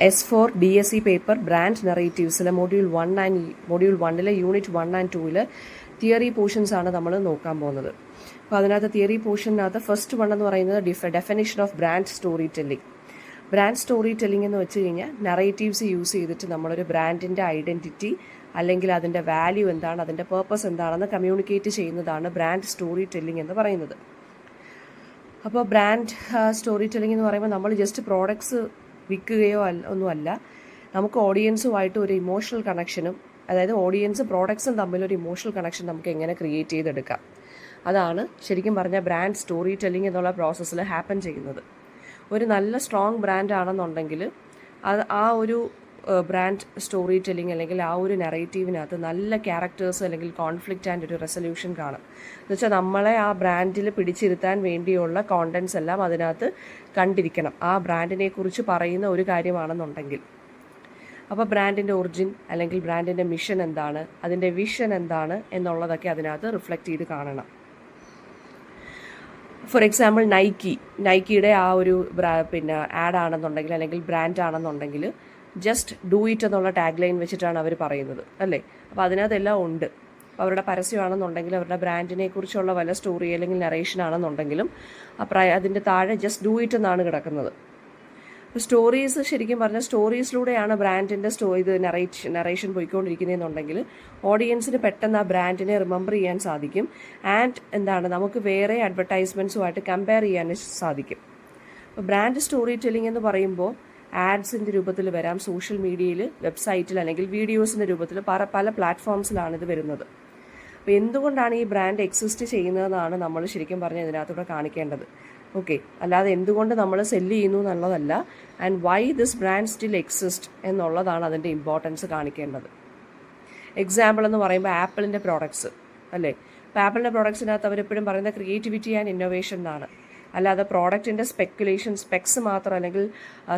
S4 DSE paper brand നെറേറ്റീവ്സിലെ module 1 unit 1 and 2 theory portions ആണ് നമ്മൾ നോക്കാൻ പോകുന്നത്. അപ്പോൾ അതിനകത്ത് തിയറി പോർഷനകത്ത് ഫസ്റ്റ് വൺ എന്ന് പറയുന്നത് definition of brand story telling. Brand story telling എന്ന് വെച്ച് കഴിഞ്ഞാൽ നറേറ്റീവ്സ് യൂസ് ചെയ്തിട്ട് നമ്മളൊരു ബ്രാൻഡിൻ്റെ ഐഡൻറ്റിറ്റി അല്ലെങ്കിൽ അതിൻ്റെ വാല്യൂ എന്താണ്, അതിൻ്റെ പേർപ്പസ് എന്താണെന്ന് കമ്മ്യൂണിക്കേറ്റ് ചെയ്യുന്നതാണ് ബ്രാൻഡ് സ്റ്റോറി ടെല്ലിംഗ് എന്ന് പറയുന്നത്. അപ്പോൾ ബ്രാൻഡ് സ്റ്റോറി ടെല്ലിംഗ് എന്ന് പറയുമ്പോൾ നമ്മൾ ജസ്റ്റ് പ്രോഡക്ട്സ് വിൽക്കുകയോ ഒന്നുമല്ല, നമുക്ക് ഓഡിയൻസുമായിട്ട് ഒരു ഇമോഷണൽ കണക്ഷനും, അതായത് ഓഡിയൻസ് പ്രോഡക്ട്സും തമ്മിലൊരു ഇമോഷണൽ കണക്ഷൻ നമുക്ക് എങ്ങനെ ക്രിയേറ്റ് ചെയ്തെടുക്കാം, അതാണ് ശരിക്കും പറഞ്ഞാൽ ബ്രാൻഡ് സ്റ്റോറി ടെല്ലിംഗ് എന്നുള്ള പ്രോസസ്സിൽ ഹാപ്പൻ ചെയ്യുന്നത്. ഒരു നല്ല സ്ട്രോങ് ബ്രാൻഡ് ആണെന്നുണ്ടെങ്കിൽ ആ ഒരു ബ്രാൻഡ് സ്റ്റോറി ടെല്ലിംഗ് അല്ലെങ്കിൽ ആ ഒരു നെറേറ്റീവിനകത്ത് നല്ല ക്യാരക്ടേഴ്സ് അല്ലെങ്കിൽ കോൺഫ്ലിക്റ്റ് ആൻഡ് ഒരു റെസൊല്യൂഷൻ കാണും. എന്നുവെച്ചാൽ നമ്മളെ ആ ബ്രാൻഡിൽ പിടിച്ചിരുത്താൻ വേണ്ടിയുള്ള കോണ്ടൻസ് എല്ലാം അതിനകത്ത് കണ്ടിരിക്കണം, ആ ബ്രാൻഡിനെ കുറിച്ച് പറയുന്ന ഒരു കാര്യമാണെന്നുണ്ടെങ്കിൽ. അപ്പോൾ ബ്രാൻഡിൻ്റെ ഒറിജിൻ അല്ലെങ്കിൽ ബ്രാൻഡിൻ്റെ മിഷൻ എന്താണ്, അതിൻ്റെ വിഷൻ എന്താണ് എന്നുള്ളതൊക്കെ അതിനകത്ത് റിഫ്ലക്റ്റ് ചെയ്ത് കാണണം. ഫോർ എക്സാമ്പിൾ നൈക്കിയുടെ ആ ഒരു ആഡ് ആണെന്നുണ്ടെങ്കിൽ അല്ലെങ്കിൽ ബ്രാൻഡ് ആണെന്നുണ്ടെങ്കിൽ ജസ്റ്റ് ഡൂ ഇറ്റ് എന്നുള്ള ടാഗ് ലൈൻ വെച്ചിട്ടാണ് അവർ പറയുന്നത്, അല്ലേ? അപ്പോൾ അതിനകത്തെല്ലാം ഉണ്ട്. അപ്പോൾ അവരുടെ പരസ്യമാണെന്നുണ്ടെങ്കിൽ അവരുടെ ബ്രാൻഡിനെ കുറിച്ചുള്ള വല്ല സ്റ്റോറി അല്ലെങ്കിൽ നറേഷൻ ആണെന്നുണ്ടെങ്കിലും അതിൻ്റെ താഴെ ജസ്റ്റ് ഡൂ ഇറ്റ് എന്നാണ് കിടക്കുന്നത്. സ്റ്റോറീസ് ശരിക്കും പറഞ്ഞാൽ സ്റ്റോറീസിലൂടെയാണ് ബ്രാൻഡിൻ്റെ നറേഷൻ പോയിക്കൊണ്ടിരിക്കുന്നതെന്നുണ്ടെങ്കിൽ ഓഡിയൻസിന് പെട്ടെന്ന് ആ ബ്രാൻഡിനെ റിമെമ്പർ ചെയ്യാൻ സാധിക്കും. ആൻഡ് നമുക്ക് വേറെ അഡ്വർടൈസ്മെൻറ്റ്സുമായിട്ട് കമ്പയർ ചെയ്യാൻ സാധിക്കും. അപ്പോൾ ബ്രാൻഡ് സ്റ്റോറി ടെല്ലിംഗ് എന്ന് പറയുമ്പോൾ ആഡ്സിൻ്റെ രൂപത്തിൽ വരാം, സോഷ്യൽ മീഡിയയിൽ, വെബ്സൈറ്റിൽ അല്ലെങ്കിൽ വീഡിയോസിൻ്റെ രൂപത്തിൽ പല പ്ലാറ്റ്ഫോംസിലാണ് ഇത് വരുന്നത്. അപ്പോൾ എന്തുകൊണ്ടാണ് ഈ ബ്രാൻഡ് എക്സിസ്റ്റ് ചെയ്യുന്നതെന്നാണ് നമ്മൾ ശരിക്കും പറഞ്ഞാൽ ഇതിനകത്തൂടെ കാണിക്കേണ്ടത്. ഓക്കെ, അല്ലാതെ എന്തുകൊണ്ട് നമ്മൾ സെല്ല് ചെയ്യുന്നു എന്നുള്ളതല്ല, and why this brand still exist എന്നുള്ളതാണ് അതിൻ്റെ ഇമ്പോർട്ടൻസ് കാണിക്കേണ്ടത്. എക്സാമ്പിൾ എന്ന് പറയുമ്പോൾ ആപ്പിളിൻ്റെ പ്രോഡക്ട്സ്, അല്ലേ? അപ്പോൾ ആപ്പിളിൻ്റെ പ്രോഡക്ട്സിനകത്ത് അവരെപ്പോഴും പറയുന്നത് ക്രിയേറ്റിവിറ്റി ആൻഡ് ഇന്നോവേഷൻ എന്നാണ്, അല്ലാതെ പ്രോഡക്റ്റിൻ്റെ സ്പെക്സ് മാത്രം അല്ലെങ്കിൽ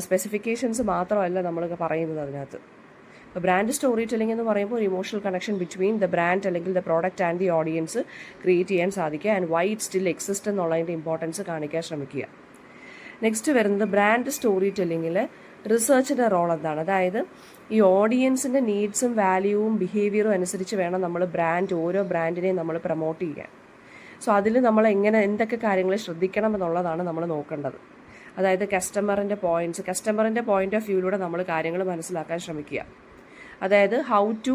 സ്പെസിഫിക്കേഷൻസ് മാത്രമല്ല നമ്മൾ പറയുന്നത് അതിനകത്ത്. അപ്പോൾ ബ്രാൻഡ് സ്റ്റോറി ടെല്ലിംഗ് എന്ന് പറയുമ്പോൾ ഒരു emotional connection between the brand അല്ലെങ്കിൽ the product and the audience create ചെയ്യാൻ സാധിക്കുക, and why it still exist എന്നുള്ളതിൻ്റെ ഇമ്പോർട്ടൻസ് കാണിക്കാൻ ശ്രമിക്കുക. നെക്സ്റ്റ് വരുന്നത് ബ്രാൻഡ് സ്റ്റോറി ടെല്ലിങ്ങിൽ റിസർച്ചിൻ്റെ റോൾ എന്താണ്, അതായത് ഈ ഓഡിയൻസിൻ്റെ നീഡ്സും വാല്യൂവും ബിഹേവിയറും അനുസരിച്ച് വേണം നമ്മൾ ഓരോ ബ്രാൻഡിനെയും നമ്മൾ പ്രൊമോട്ട് ചെയ്യാൻ. സോ അതിൽ നമ്മൾ എന്തൊക്കെ കാര്യങ്ങൾ ശ്രദ്ധിക്കണം എന്നുള്ളതാണ് നമ്മൾ നോക്കേണ്ടത്. അതായത് കസ്റ്റമറിൻ്റെ പോയിന്റ് ഓഫ് വ്യൂയിലൂടെ നമ്മൾ കാര്യങ്ങൾ മനസ്സിലാക്കാൻ ശ്രമിക്കുക. അതായത് how to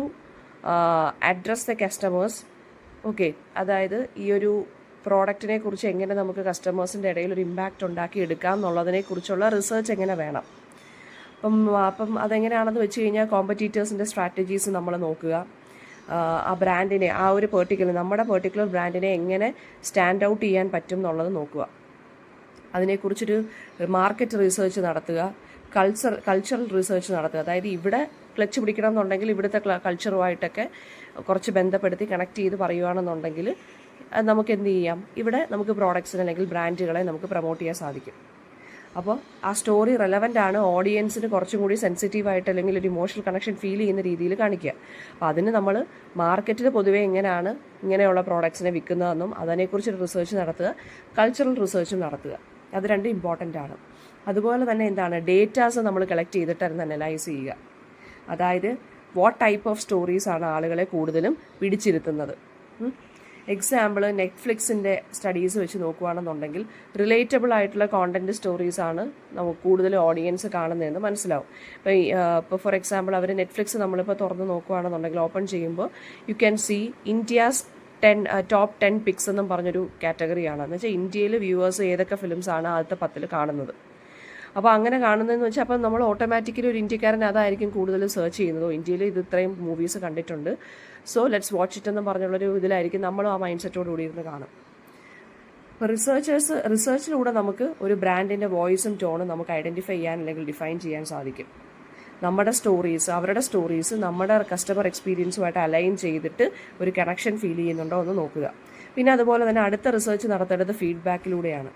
address the customers. Okay, അതായത് ഈ ഒരു പ്രോഡക്റ്റിനെ കുറിച്ച് എങ്ങനെ നമുക്ക് കസ്റ്റമേഴ്സിൻ്റെ ഇടയിൽ ഒരു ഇമ്പാക്റ്റ് ഉണ്ടാക്കി എടുക്കാം എന്നുള്ളതിനെ കുറിച്ചുള്ള റിസർച്ച് എങ്ങനെ വേണം. അപ്പം അതെങ്ങനെയാണെന്ന് വെച്ച് കഴിഞ്ഞാൽ കോമ്പറ്റീറ്റേഴ്സിൻ്റെ സ്ട്രാറ്റജീസ് നമ്മൾ നോക്കുക. ആ ബ്രാൻഡിനെ, ആ ഒരു നമ്മുടെ പെർട്ടിക്കുലർ ബ്രാൻഡിനെ എങ്ങനെ സ്റ്റാൻഡ് ഔട്ട് ചെയ്യാൻ പറ്റും എന്നുള്ളത് നോക്കുക. അതിനെക്കുറിച്ചൊരു മാർക്കറ്റ് റിസർച്ച് നടത്തുക, കൾച്ചറൽ റിസർച്ച് നടത്തുക. അതായത് ഇവിടെ ക്ലച്ച് പിടിക്കണം എന്നുണ്ടെങ്കിൽ ഇവിടുത്തെ കൾച്ചറുമായിട്ടൊക്കെ കുറച്ച് ബന്ധപ്പെടുത്തി കണക്ട് ചെയ്ത് പറയുകയാണെന്നുണ്ടെങ്കിൽ നമുക്ക് എന്ത് ചെയ്യാം, ഇവിടെ നമുക്ക് പ്രോഡക്ട്സിന് അല്ലെങ്കിൽ ബ്രാൻഡുകളെ നമുക്ക് പ്രൊമോട്ട് ചെയ്യാൻ സാധിക്കും. അപ്പോൾ ആ സ്റ്റോറി റെലവൻ്റ് ആണ്, ഓഡിയൻസിന് കുറച്ചും കൂടി സെൻസിറ്റീവായിട്ട് അല്ലെങ്കിൽ ഒരു ഇമോഷണൽ കണക്ഷൻ ഫീൽ ചെയ്യുന്ന രീതിയിൽ കാണിക്കുക. അപ്പോൾ അതിന് നമ്മൾ മാർക്കറ്റിൽ പൊതുവേ എങ്ങനെയാണ് ഇങ്ങനെയുള്ള പ്രോഡക്ട്സിനെ വിൽക്കുന്നതെന്നും അതിനെക്കുറിച്ചൊരു റിസർച്ച് നടത്തുക, കൾച്ചറൽ റിസർച്ചും നടത്തുക. അത് രണ്ടും ഇമ്പോർട്ടൻ്റ് ആണ്. അതുപോലെ തന്നെ ഡേറ്റാസ് നമ്മൾ കളക്ട് ചെയ്തിട്ട് അനലൈസ് ചെയ്യുക. അതായത് വാട്ട് ടൈപ്പ് ഓഫ് സ്റ്റോറീസ് ആണ് ആളുകളെ കൂടുതലും പിടിച്ചിരുത്തുന്നത്. എക്സാമ്പിൾ നെറ്റ്ഫ്ലിക്സിൻ്റെ സ്റ്റഡീസ് വെച്ച് നോക്കുകയാണെന്നുണ്ടെങ്കിൽ റിലേറ്റബിൾ ആയിട്ടുള്ള കോണ്ടൻറ്റ് സ്റ്റോറീസാണ് നമുക്ക് കൂടുതൽ ഓഡിയൻസ് കാണുന്നതെന്ന് മനസ്സിലാവും. ഇപ്പോൾ ഫോർ എക്സാമ്പിൾ നെറ്റ്ഫ്ലിക്സ് നമ്മളിപ്പോൾ തുറന്ന് നോക്കുകയാണെന്നുണ്ടെങ്കിൽ ഓപ്പൺ ചെയ്യുമ്പോൾ you can see India's top 10 picks എന്നും പറഞ്ഞൊരു കാറ്റഗറിയാണ്. എന്ന് വെച്ചാൽ ഇന്ത്യയിൽ വ്യൂവേഴ്സ് ഏതൊക്കെ ഫിലിംസാണ് ആദ്യത്തെ 10 കാണുന്നത്. അപ്പോൾ അങ്ങനെ കാണുന്നതെന്ന് വെച്ചാൽ അപ്പം നമ്മൾ ഓട്ടോമാറ്റിക്കലി ഒരു ഇന്ത്യക്കാരൻ അതായിരിക്കും കൂടുതൽ സെർച്ച് ചെയ്യുന്നതോ, ഇന്ത്യയിൽ ഇത് ഇത്രയും മൂവീസ് കണ്ടിട്ടുണ്ട്, സോ ലെറ്റ്സ് വാച്ച് ഇറ്റ് എന്ന് പറഞ്ഞുള്ളൊരു ഇതിലായിരിക്കും നമ്മൾ ആ മൈൻഡ് സെറ്റോട് കൂടി ഇരുന്ന് കാണും. അപ്പോൾ റിസർച്ചിലൂടെ നമുക്ക് ഒരു ബ്രാൻഡിൻ്റെ വോയിസും ടോണും നമുക്ക് ഐഡൻറ്റിഫൈ ചെയ്യാൻ അല്ലെങ്കിൽ ഡിഫൈൻ ചെയ്യാൻ സാധിക്കും. നമ്മുടെ സ്റ്റോറീസ്, അവരുടെ സ്റ്റോറീസ് നമ്മുടെ കസ്റ്റമർ എക്സ്പീരിയൻസുമായിട്ട് അലൈൻ ചെയ്തിട്ട് ഒരു കണക്ഷൻ ഫീൽ ചെയ്യുന്നുണ്ടോ എന്ന് നോക്കുക. പിന്നെ അതുപോലെ തന്നെ അടുത്ത റിസർച്ച് നടത്തേണ്ടത് ഫീഡ്ബാക്കിലൂടെയാണ്.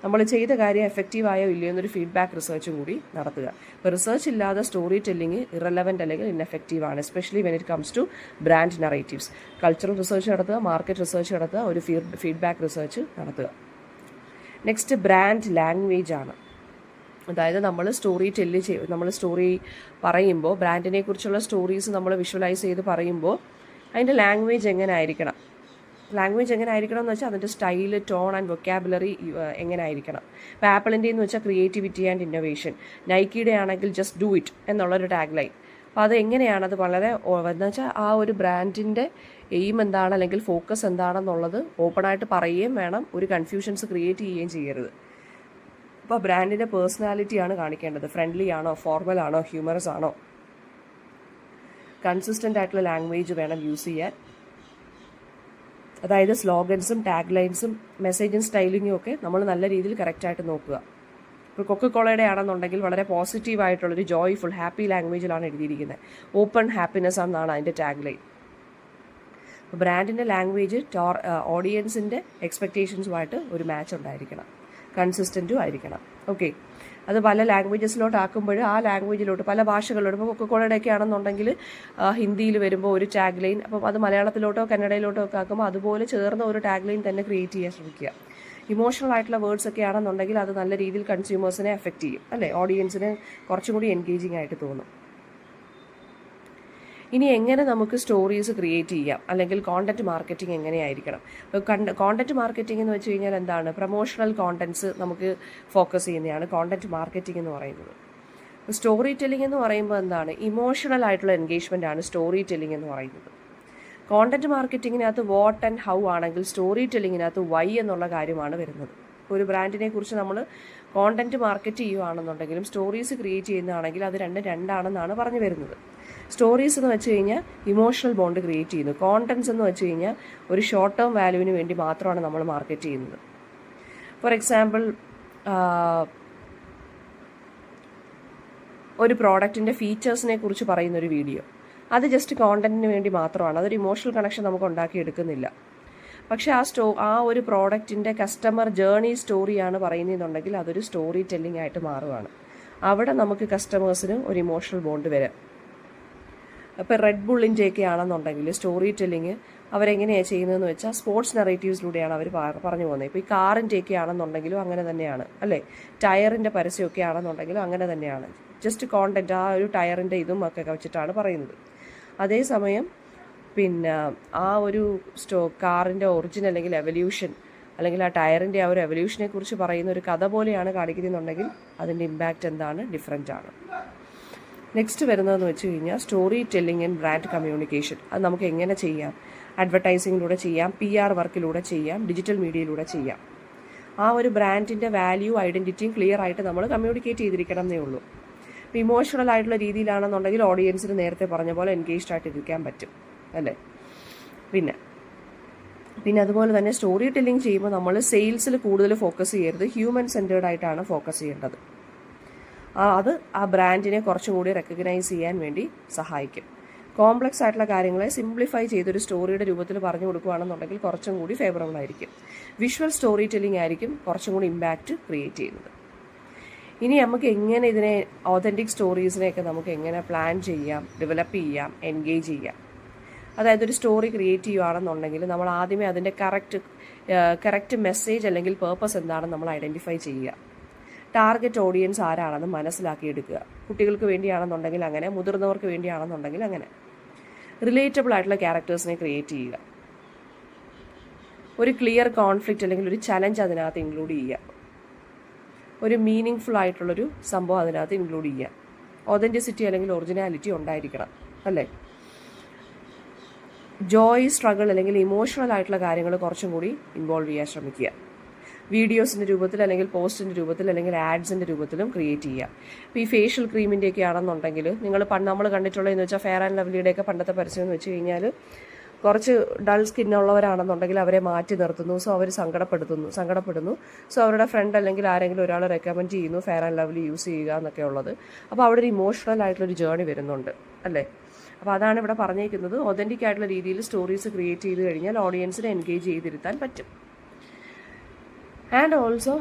നമ്മൾ ചെയ്ത കാര്യം എഫക്റ്റീവായോ ഇല്ലയോ എന്നൊരു ഫീഡ്ബാക്ക് റിസർച്ചും കൂടി നടത്തുക. ഇപ്പോൾ റിസർച്ച് ഇല്ലാതെ സ്റ്റോറി ടെല്ലിംഗ് ഇറലവൻ്റ് അല്ലെങ്കിൽ ഇൻഎഫക്റ്റീവാണ്, especially when it comes to brand narratives. Cultural research നടത്തുക, മാർക്കറ്റ് റിസർച്ച് നടത്തുക, ഒരു ഫീഡ്ബാക്ക് റിസർച്ച് നടത്തുക. നെക്സ്റ്റ് ബ്രാൻഡ് ലാംഗ്വേജ് ആണ്. അതായത് നമ്മൾ സ്റ്റോറി പറയുമ്പോൾ, ബ്രാൻഡിനെ കുറിച്ചുള്ള സ്റ്റോറീസ് നമ്മൾ വിഷ്വലൈസ് ചെയ്ത് പറയുമ്പോൾ അതിൻ്റെ ലാംഗ്വേജ് എങ്ങനെ ആയിരിക്കണം എന്ന് വെച്ചാൽ അതിൻ്റെ സ്റ്റൈല്, ടോൺ ആൻഡ് വൊക്കാബുലറി എങ്ങനെ ആയിരിക്കണം. ഇപ്പോൾ ആപ്പിളിൻ്റെ എന്ന് വെച്ചാൽ ക്രിയേറ്റിവിറ്റി ആൻഡ് ഇന്നോവേഷൻ, നൈക്കിയുടെ ആണെങ്കിൽ ജസ്റ്റ് ഡു ഇറ്റ് എന്നുള്ളൊരു ടാഗ് ലൈൻ. അപ്പോൾ അത് എങ്ങനെയാണ്, അത് വളരെ എന്ന് വെച്ചാൽ ആ ഒരു ബ്രാൻഡിൻ്റെ എയിം എന്താണ് അല്ലെങ്കിൽ ഫോക്കസ് എന്താണെന്നുള്ളത് ഓപ്പണായിട്ട് പറയുകയും വേണം, ഒരു കൺഫ്യൂഷൻസ് ക്രിയേറ്റ് ചെയ്യുകയും ചെയ്യരുത്. അപ്പോൾ ബ്രാൻഡിൻ്റെ പേഴ്സണാലിറ്റിയാണ് കാണിക്കേണ്ടത്. ഫ്രണ്ട്ലി ആണോ, ഫോർമൽ ആണോ, ഹ്യൂമറസ് ആണോ, കൺസിസ്റ്റൻ്റ് ആയിട്ടുള്ള ലാംഗ്വേജ് വേണം യൂസ് ചെയ്യാൻ. അതായത് സ്ലോഗൻസും ടാഗ് ലൈൻസും മെസ്സേജും സ്റ്റൈലിങ്ങും ഒക്കെ നമ്മൾ നല്ല രീതിയിൽ കറക്റ്റായിട്ട് നോക്കുക. ഇപ്പോൾ കൊക്കക്കോളയുടെ ആണെന്നുണ്ടെങ്കിൽ വളരെ പോസിറ്റീവായിട്ടുള്ളൊരു ജോയ്ഫുൾ ഹാപ്പി ലാംഗ്വേജിലാണ് എഴുതിയിരിക്കുന്നത്. ഓപ്പൺ ഹാപ്പിനെസ് എന്നാണ് അതിൻ്റെ ടാഗ് ലൈൻ. അപ്പോൾ ബ്രാൻഡിൻ്റെ ലാംഗ്വേജ് ഓഡിയൻസിൻ്റെ എക്സ്പെക്റ്റേഷൻസുമായിട്ട് ഒരു മാച്ച് ഉണ്ടായിരിക്കണം, കൺസിസ്റ്റൻറ്റും ആയിരിക്കണം. ഓക്കെ, അത് പല ലാംഗ്വേജസിലോട്ട് ആക്കുമ്പോൾ ആ ലാംഗ്വേജിലോട്ട് പല ഭാഷകളിലോട്ട്, ഇപ്പോൾ കൊക്കക്കോളയുടെയൊക്കെ ആണെന്നുണ്ടെങ്കിൽ ഹിന്ദിയിൽ വരുമ്പോൾ ഒരു ടാഗ് ലൈൻ, അപ്പം അത് മലയാളത്തിലോട്ടോ കന്നഡയിലോട്ടോ ഒക്കെ ആക്കുമ്പോൾ അതുപോലെ ചേർന്ന ഒരു ടാഗ് ലൈൻ തന്നെ ക്രിയേറ്റ് ചെയ്യാൻ ശ്രമിക്കുക. ഇമോഷണൽ ആയിട്ടുള്ള വേർഡ്സ് ഒക്കെ ആണെന്നുണ്ടെങ്കിൽ അത് നല്ല രീതിയിൽ കൺസ്യൂമേഴ്സിനെ എഫക്റ്റ് ചെയ്യും, അല്ലേ, ഓഡിയൻസിന് കുറച്ചും കൂടി എൻഗേജിങ് ആയിട്ട് തോന്നും. ഇനി എങ്ങനെ നമുക്ക് സ്റ്റോറീസ് ക്രിയേറ്റ് ചെയ്യാം, അല്ലെങ്കിൽ കോണ്ടന്റ് മാർക്കറ്റിംഗ് എങ്ങനെയായിരിക്കണം. കോണ്ടന്റ് മാർക്കറ്റിംഗ് എന്ന് വെച്ച് കഴിഞ്ഞാൽ എന്താണ്, പ്രൊമോഷണൽ കോണ്ടന്റ്സ് നമുക്ക് ഫോക്കസ് ചെയ്യുന്നതാണ് കോണ്ടന്റ് മാർക്കറ്റിംഗ് എന്ന് പറയുന്നത്. സ്റ്റോറി ടെല്ലിംഗ് എന്ന് പറയുമ്പോൾ എന്താണ്, ഇമോഷണൽ ആയിട്ടുള്ള എൻഗേജ്മെൻ്റ് ആണ് സ്റ്റോറി ടെല്ലിംഗ് എന്ന് പറയുന്നത്. കോണ്ടന്റ് മാർക്കറ്റിങ്ങിനകത്ത് വാട്ട് ആൻഡ് ഹൗ ആണെങ്കിൽ സ്റ്റോറി ടെല്ലിങ്ങിനകത്ത് വൈ എന്നുള്ള കാര്യമാണ് വരുന്നത്. ഒരു ബ്രാൻഡിനെ കുറിച്ച് നമ്മൾ കോണ്ടന്റ് മാർക്കറ്റ് ചെയ്യുകയാണെന്നുണ്ടെങ്കിലും സ്റ്റോറീസ് ക്രിയേറ്റ് ചെയ്യുന്നതാണെങ്കിൽ അത് രണ്ടാണെന്നാണ് പറഞ്ഞു വരുന്നത്. സ്റ്റോറീസ് എന്ന് വെച്ച് കഴിഞ്ഞാൽ ഇമോഷണൽ ബോണ്ട് ക്രിയേറ്റ് ചെയ്യുന്നു. കോണ്ടന്റ്സ് എന്ന് വെച്ച് കഴിഞ്ഞാൽ ഒരു ഷോർട്ട് ടേം വാല്യൂവിന് വേണ്ടി മാത്രമാണ് നമ്മൾ മാർക്കറ്റ് ചെയ്യുന്നത്. ഫോർ എക്സാമ്പിൾ, ഒരു പ്രോഡക്റ്റിൻ്റെ ഫീച്ചേഴ്സിനെ കുറിച്ച് പറയുന്നൊരു വീഡിയോ, അത് ജസ്റ്റ് കോണ്ടന്റിന് വേണ്ടി മാത്രമാണ്, അതൊരു ഇമോഷണൽ കണക്ഷൻ നമുക്ക് ഉണ്ടാക്കിയെടുക്കുന്നില്ല. പക്ഷേ ആ ഒരു പ്രോഡക്റ്റിൻ്റെ കസ്റ്റമർ ജേർണി സ്റ്റോറിയാണ് പറയുന്നതെന്നുണ്ടെങ്കിൽ അതൊരു സ്റ്റോറി ടെല്ലിംഗ് ആയിട്ട് മാറുകയാണ്. അവിടെ നമുക്ക് കസ്റ്റമേഴ്സിന് ഒരു ഇമോഷണൽ ബോണ്ട് വരാം. അപ്പോൾ റെഡ് ബുള്ളിൻ്റെയൊക്കെ ആണെന്നുണ്ടെങ്കിൽ സ്റ്റോറി ടെല്ലിങ് അവരെങ്ങനെയാണ് ചെയ്യുന്നതെന്ന് വെച്ചാൽ സ്പോർട്സ് നെറേറ്റീവ്സിലൂടെയാണ് അവർ പറഞ്ഞു പോകുന്നത്. ഇപ്പോൾ ഈ കാറിൻ്റെയൊക്കെ ആണെന്നുണ്ടെങ്കിലും അങ്ങനെ തന്നെയാണ്, അല്ലേ, ടയറിൻ്റെ പരസ്യമൊക്കെ ആണെന്നുണ്ടെങ്കിലും അങ്ങനെ തന്നെയാണ്. ജസ്റ്റ് കോണ്ടന്റ് ആ ഒരു ടയറിൻ്റെ ഇതും ഒക്കെ വെച്ചിട്ടാണ് പറയുന്നത്. അതേസമയം പിന്നെ ആ ഒരു കാറിൻ്റെ ഒറിജിൻ അല്ലെങ്കിൽ എവല്യൂഷൻ, അല്ലെങ്കിൽ ആ ടയറിൻ്റെ ആ ഒരു എവല്യൂഷനെ കുറിച്ച് പറയുന്ന ഒരു കഥ പോലെയാണ് കാണിക്കുന്നുണ്ടെങ്കിൽ അതിൻ്റെ ഇമ്പാക്റ്റ് എന്താണ്, ഡിഫറെൻ്റ് ആണ്. നെക്സ്റ്റ് വരുന്നതെന്ന് വെച്ച് കഴിഞ്ഞാൽ story telling and brand communication. അത് നമുക്ക് എങ്ങനെ ചെയ്യാം, അഡ്വർടൈസിങ്ങിലൂടെ ചെയ്യാം, PR വർക്കിലൂടെ ചെയ്യാം, ഡിജിറ്റൽ മീഡിയയിലൂടെ ചെയ്യാം. ആ ഒരു ബ്രാൻഡിൻ്റെ വാല്യൂ ഐഡൻറ്റിറ്റിയും ക്ലിയർ ആയിട്ട് നമ്മൾ കമ്മ്യൂണിക്കേറ്റ് ചെയ്തിരിക്കണം എന്നേ ഉള്ളൂ. ഇപ്പോൾ ഇമോഷണൽ ആയിട്ടുള്ള രീതിയിലാണെന്നുണ്ടെങ്കിൽ ഓഡിയൻസിന് നേരത്തെ പറഞ്ഞ പോലെ എൻഗേജ്ഡ് ആയിട്ട് ഇരിക്കാൻ പറ്റും, അല്ലേ. പിന്നെ അതുപോലെ തന്നെ സ്റ്റോറി ടെല്ലിംഗ് ചെയ്യുമ്പോൾ നമ്മൾ സെയിൽസിൽ കൂടുതൽ ഫോക്കസ് ചെയ്യരുത്, ഹ്യൂമൻ സെൻറ്റേർഡ് ആയിട്ടാണ് ഫോക്കസ് ചെയ്യേണ്ടത്. അത് ആ ബ്രാൻഡിനെ കുറച്ചും കൂടി റെക്കഗ്നൈസ് ചെയ്യാൻ വേണ്ടി സഹായിക്കും. കോംപ്ലക്സ് ആയിട്ടുള്ള കാര്യങ്ങളെ സിംപ്ലിഫൈ ചെയ്തൊരു സ്റ്റോറിയുടെ രൂപത്തിൽ പറഞ്ഞു കൊടുക്കുകയാണെന്നുണ്ടെങ്കിൽ കുറച്ചും കൂടി ഫേവറബിൾ ആയിരിക്കും. വിഷ്വൽ സ്റ്റോറി ടെല്ലിംഗ് ആയിരിക്കും കുറച്ചും കൂടി ഇമ്പാക്റ്റ് ക്രിയേറ്റ് ചെയ്യുന്നത്. ഇനി നമുക്ക് എങ്ങനെ ഇതിനെ ഓതൻറ്റിക് സ്റ്റോറീസിനെയൊക്കെ നമുക്ക് എങ്ങനെ പ്ലാൻ ചെയ്യാം, ഡെവലപ്പ് ചെയ്യാം, എൻഗേജ് ചെയ്യാം. അതായത് ഒരു സ്റ്റോറി ക്രിയേറ്റ് ചെയ്യുകയാണെന്നുണ്ടെങ്കിൽ നമ്മൾ ആദ്യമേ അതിൻ്റെ കറക്റ്റ് മെസ്സേജ് അല്ലെങ്കിൽ പേർപ്പസ് എന്താണെന്ന് നമ്മൾ ഐഡൻറ്റിഫൈ ചെയ്യുക. ടാർഗറ്റ് ഓഡിയൻസ് ആരാണെന്ന് മനസ്സിലാക്കിയെടുക്കുക. കുട്ടികൾക്ക് വേണ്ടിയാണെന്നുണ്ടെങ്കിൽ അങ്ങനെ, മുതിർന്നവർക്ക് വേണ്ടിയാണെന്നുണ്ടെങ്കിൽ അങ്ങനെ. റിലേറ്റബിൾ ആയിട്ടുള്ള ക്യാരക്ടേഴ്സിനെ ക്രിയേറ്റ് ചെയ്യുക. ഒരു ക്ലിയർ കോൺഫ്ലിക്റ്റ് അല്ലെങ്കിൽ ഒരു ചലഞ്ച് അതിനകത്ത് ഇൻക്ലൂഡ് ചെയ്യുക. ഒരു മീനിങ് ഫുൾ ആയിട്ടുള്ളൊരു സംഭവം അതിനകത്ത് ഇൻക്ലൂഡ് ചെയ്യുക. ഒതൻറ്റിസിറ്റി അല്ലെങ്കിൽ ഒറിജിനാലിറ്റി ഉണ്ടായിരിക്കണം, അല്ലേ. ജോയ്, സ്ട്രഗിൾ അല്ലെങ്കിൽ ഇമോഷണൽ ആയിട്ടുള്ള കാര്യങ്ങൾ കുറച്ചും കൂടി ഇൻവോൾവ് ചെയ്യാൻ ശ്രമിക്കുക. വീഡിയോസിൻ്റെ രൂപത്തിൽ അല്ലെങ്കിൽ പോസ്റ്റിൻ്റെ രൂപത്തിൽ അല്ലെങ്കിൽ ആഡ്സിൻ്റെ രൂപത്തിലും ക്രിയേറ്റ് ചെയ്യുക. ഇപ്പോൾ ഈ ഫേഷ്യൽ ക്രീമിൻ്റെയൊക്കെ ആണെന്നുണ്ടെങ്കിൽ നമ്മൾ കണ്ടിട്ടുള്ളതെന്ന് വെച്ചാൽ ഫെയർ ആൻഡ് ലവ്ലിയുടെയൊക്കെ പണ്ടത്തെ പരസ്യം എന്ന് വെച്ച് കഴിഞ്ഞാൽ കുറച്ച് ഡൾ സ്കിന്നുള്ളവരാണെന്നുണ്ടെങ്കിൽ അവരെ മാറ്റി നിർത്തുന്നു. സോ അവർ സങ്കടപ്പെടുന്നു. സോ അവരുടെ ഫ്രണ്ട് അല്ലെങ്കിൽ ആരെങ്കിലും ഒരാൾ റെക്കമെൻഡ് ചെയ്യുന്നു ഫെയർ ആൻഡ് ലവ്ലി യൂസ് ചെയ്യുക എന്നൊക്കെ ഉള്ളത്. അപ്പോൾ അവിടെ ഒരു ഇമോഷണൽ ആയിട്ടുള്ളൊരു ജേർണി വരുന്നുണ്ട്, അല്ലേ. അപ്പോൾ അതാണ് ഇവിടെ പറഞ്ഞേക്കുന്നത്. ഒതൻറ്റിക് ആയിട്ടുള്ള രീതിയിൽ സ്റ്റോറീസ് ക്രിയേറ്റ് ചെയ്ത് കഴിഞ്ഞാൽ ഓഡിയൻസിനെ എൻഗേജ് ചെയ്തിരുത്താൻ പറ്റും. ആൻഡ് ഓൾസോ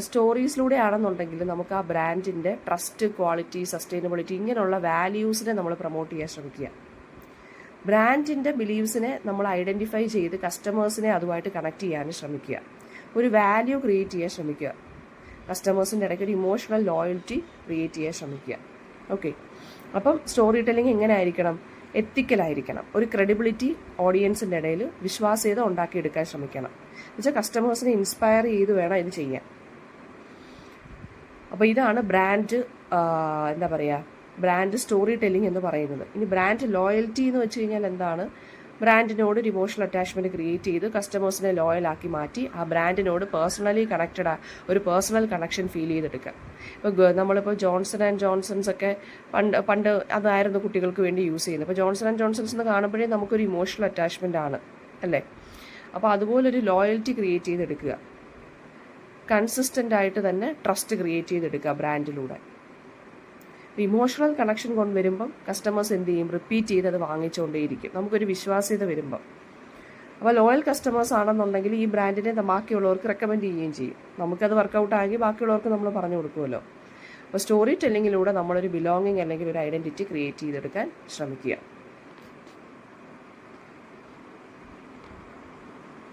സ്റ്റോറീസിലൂടെ ആണെന്നുണ്ടെങ്കിൽ നമുക്ക് ആ ബ്രാൻഡിൻ്റെ ട്രസ്റ്റ്, ക്വാളിറ്റി, സസ്റ്റൈനബിലിറ്റി ഇങ്ങനെയുള്ള വാല്യൂസിനെ നമ്മൾ പ്രൊമോട്ട് ചെയ്യാൻ ശ്രമിക്കുക. ബ്രാൻഡിൻ്റെ ബിലീവ്സിനെ നമ്മൾ ഐഡൻറ്റിഫൈ ചെയ്ത് കസ്റ്റമേഴ്സിനെ അതുമായിട്ട് കണക്ട് ചെയ്യാൻ ശ്രമിക്കുക. ഒരു വാല്യൂ ക്രിയേറ്റ് ചെയ്യാൻ ശ്രമിക്കുക. കസ്റ്റമേഴ്സിൻ്റെ ഇടയ്ക്ക് ഒരു ഇമോഷണൽ ലോയൽറ്റി ക്രിയേറ്റ് ചെയ്യാൻ ശ്രമിക്കുക. ഓക്കെ, അപ്പം സ്റ്റോറി ടെല്ലിംഗ് എങ്ങനെ ആയിരിക്കണം? എത്തിക്കലായിരിക്കണം. ഒരു ക്രെഡിബിലിറ്റി ഓഡിയൻസിൻ്റെ ഇടയിൽ വിശ്വാസ്യത ഉണ്ടാക്കിയെടുക്കാൻ ശ്രമിക്കണം. എന്നുവെച്ചാൽ കസ്റ്റമേഴ്സിനെ ഇൻസ്പയർ ചെയ്ത് വേണം ഇത് ചെയ്യാൻ. അപ്പോൾ ഇതാണ് ബ്രാൻഡ് എന്താ പറയുക, ബ്രാൻഡ് സ്റ്റോറി ടെല്ലിംഗ് എന്ന് പറയുന്നത്. ഇനി ബ്രാൻഡ് ലോയൽറ്റി എന്ന് വെച്ച് കഴിഞ്ഞാൽ എന്താണ്? ബ്രാൻഡിനോട് ഒരു ഇമോഷണൽ അറ്റാച്ച്മെൻറ്റ് ക്രിയേറ്റ് ചെയ്ത് കസ്റ്റമേഴ്സിനെ ലോയലാക്കി മാറ്റി ആ ബ്രാൻഡിനോട് പേഴ്സണലി കണക്റ്റഡ് ഒരു പേഴ്സണൽ കണക്ഷൻ ഫീൽ ചെയ്തെടുക്കുക. ഇപ്പോൾ നമ്മളിപ്പോൾ ജോൺസൺ ആൻഡ് ജോൺസൺസ് ഒക്കെ പണ്ട് അതായിരുന്നു കുട്ടികൾക്ക് വേണ്ടി യൂസ് ചെയ്യുന്നത്. ഇപ്പോൾ ജോൺസൺ ആൻഡ് ജോൺസൺസ് എന്ന് കാണുമ്പോഴേ നമുക്കൊരു ഇമോഷണൽ അറ്റാച്ച്മെൻ്റ് ആണ് അല്ലേ? അപ്പോൾ അതുപോലൊരു ലോയൽറ്റി ക്രിയേറ്റ് ചെയ്തെടുക്കുക. കൺസിസ്റ്റൻ്റ് ആയിട്ട് തന്നെ ട്രസ്റ്റ് ക്രിയേറ്റ് ചെയ്തെടുക്കുക ബ്രാൻഡിലൂടെ. ഇമോഷണൽ കണക്ഷൻ കൊണ്ടുവരുമ്പം കസ്റ്റമേഴ്സ് എന്ത് ചെയ്യും? റിപ്പീറ്റ് ചെയ്ത് അത് വാങ്ങിച്ചുകൊണ്ടേയിരിക്കും, നമുക്കൊരു വിശ്വാസ്യത വരുമ്പം. അപ്പോൾ ലോയൽ കസ്റ്റമേഴ്സ് ആണെന്നുണ്ടെങ്കിൽ ഈ ബ്രാൻഡിനെ ബാക്കിയുള്ളവർക്ക് റെക്കമെൻഡ് ചെയ്യുകയും ചെയ്യും. നമുക്കത് വർക്കൗട്ട് ആക്കി ബാക്കിയുള്ളവർക്ക് നമ്മൾ പറഞ്ഞു കൊടുക്കുമല്ലോ. അപ്പോൾ സ്റ്റോറി ടെല്ലിങ്ങിലൂടെ നമ്മളൊരു ബിലോങ്ങിങ് അല്ലെങ്കിൽ ഒരു ഐഡൻറ്റിറ്റി ക്രിയേറ്റ് ചെയ്തെടുക്കാൻ ശ്രമിക്കുക.